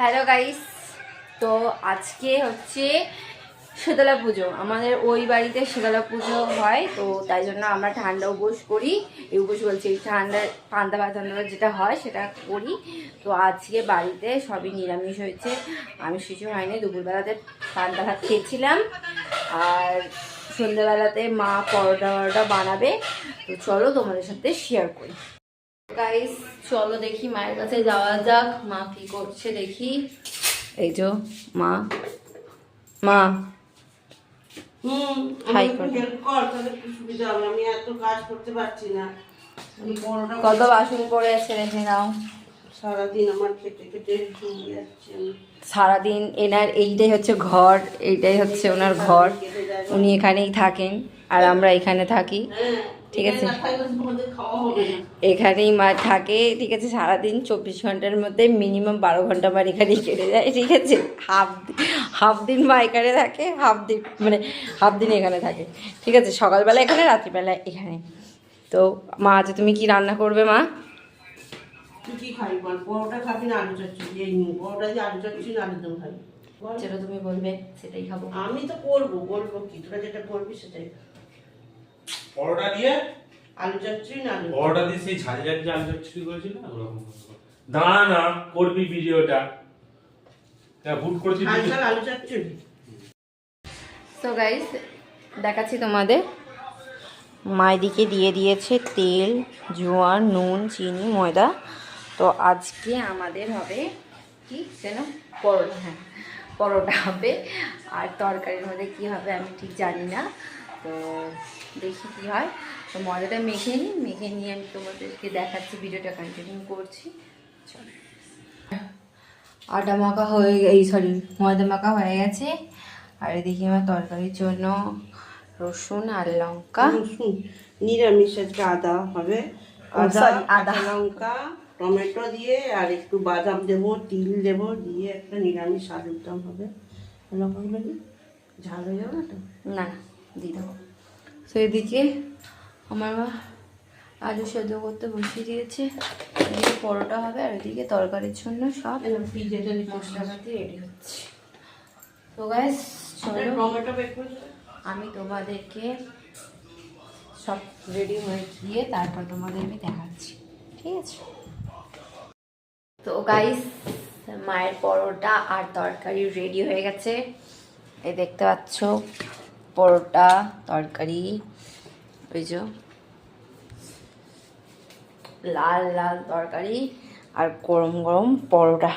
Hello guys, তো আজকে হচ্ছে শীতলা পুজো। আমাদের ওই বাড়িতে শীতলা পুজো হয়, তো তাই জন্য আমরা ঠান্ডা উপোস করি। এই উপোস বলছি, ঠান্ডার পান্তা ভাত যেটা হয় সেটা করি। তো আজকে বাড়িতে সবই নিরামিষ হয়েছে, আমিষ কিছু হয়নি। দুপুরবেলাতে পান্তা ভাত খেয়েছিলাম, আর সন্ধ্যেবেলাতে মা পরোটা বানাবে। তো চলো তোমাদের সাথে শেয়ার করি। গাইস চলো দেখি মায়ের কাছে যাওয়া যাক, মা কি করছে দেখি। এই যে মা মা হাই কত বাসন পড়ে আছে রেখে নাও। সারাদিন আমার খেটে খেটে যাচ্ছে। সারাদিন এনার এইটাই হচ্ছে ঘর, এইটাই হচ্ছে ওনার ঘর। উনি এখানেই থাকেন আর আমরা এখানে থাকি, ঠিক আছে। এখানেই মা থাকে, ঠিক আছে। সারাদিন 24 ঘন্টার মধ্যে মিনিমাম 12 ঘন্টা আমার এখানেই কেটে যায়, ঠিক আছে। হাফ দিন মা এখানে থাকে, হাফ দিন এখানে থাকে, ঠিক আছে। সকালবেলা এখানে, রাত্রিবেলা এখানে। তো মা আজ তুমি কি রান্না করবে মা? তুই কি খাবি বল? পরোটা খাবি না আলু চচ্চড়ি? এই পরোটা দিয়ে আলু চচ্চড়ি না আলুর দম খাবি? যেটা তুমি বলবে সেটাই খাবো। আমি তো বলবো কি, তোরা যেটা করবি সেটাই। পরোটা দিয়ে আলু চচ্চড়ি না আলু? পরোটা দিয়ে সেই ঝাল ঝাল যে আলু চচ্চড়ি করেছিল না ওরকম দাঁড়া না করবি ভিডিওটা। হুট করেছি ঝাল আলু চচ্চড়ি। সো গাইস দেখাচ্ছি তোমাদের। মায়েদিকে দিয়ে দিয়েছে তেল, জোয়ান, নুন, চিনি, ময়দা। তো আজকে আমাদের হবে কি যেন পরোটা। হ্যাঁ, পরোটা হবে। আর তরকারির মধ্যে কি হবে আমি ঠিক জানি না, তো দেখি কি হয়। তো ময়দাটা মেখে নিয়ে আমি তোমাদেরকে দেখাচ্ছি, ভিডিওটা কন্টিনিউ করছি। চলো, আটা মাখা হয়ে ময়দা মাখা হয়ে গেছে। আর এদিকে আমার তরকারির জন্য রসুন আর লঙ্কা, রসুন নিরামিষ আজকে আদা হবে, আদা লঙ্কা টমেটো দিয়ে আর একটু বাদাম দেবো, তিল দেবো, দিয়ে একটা নিরামিষ আলুর দম হবে। লঙ্কাগুলো দিয়ে ঝাল হয়ে যাবে না তো? না দিয়ে দেবো। তো এদিকে আমার মা আলু সেদ্ধ করতে বসিয়ে দিয়েছে, এদিকে পরোটা হবে, আর এদিকে তরকারির জন্য সব মশলাপাতি রেডি হচ্ছে। তো গাইস চলো, টমেটো বের আমি তোমাদেরকে সব রেডি হয়ে গিয়ে তারপর তোমাদের আমি দেখাচ্ছি, ঠিক আছে। তো গাইস মায়ের পরোটা আর তরকারি রেডি হয়ে গেছে। এই দেখতে পাচ্ছ পরোটা, তরকারি, ওই যে লাল লাল তরকারি আর গরম গরম পরোটা।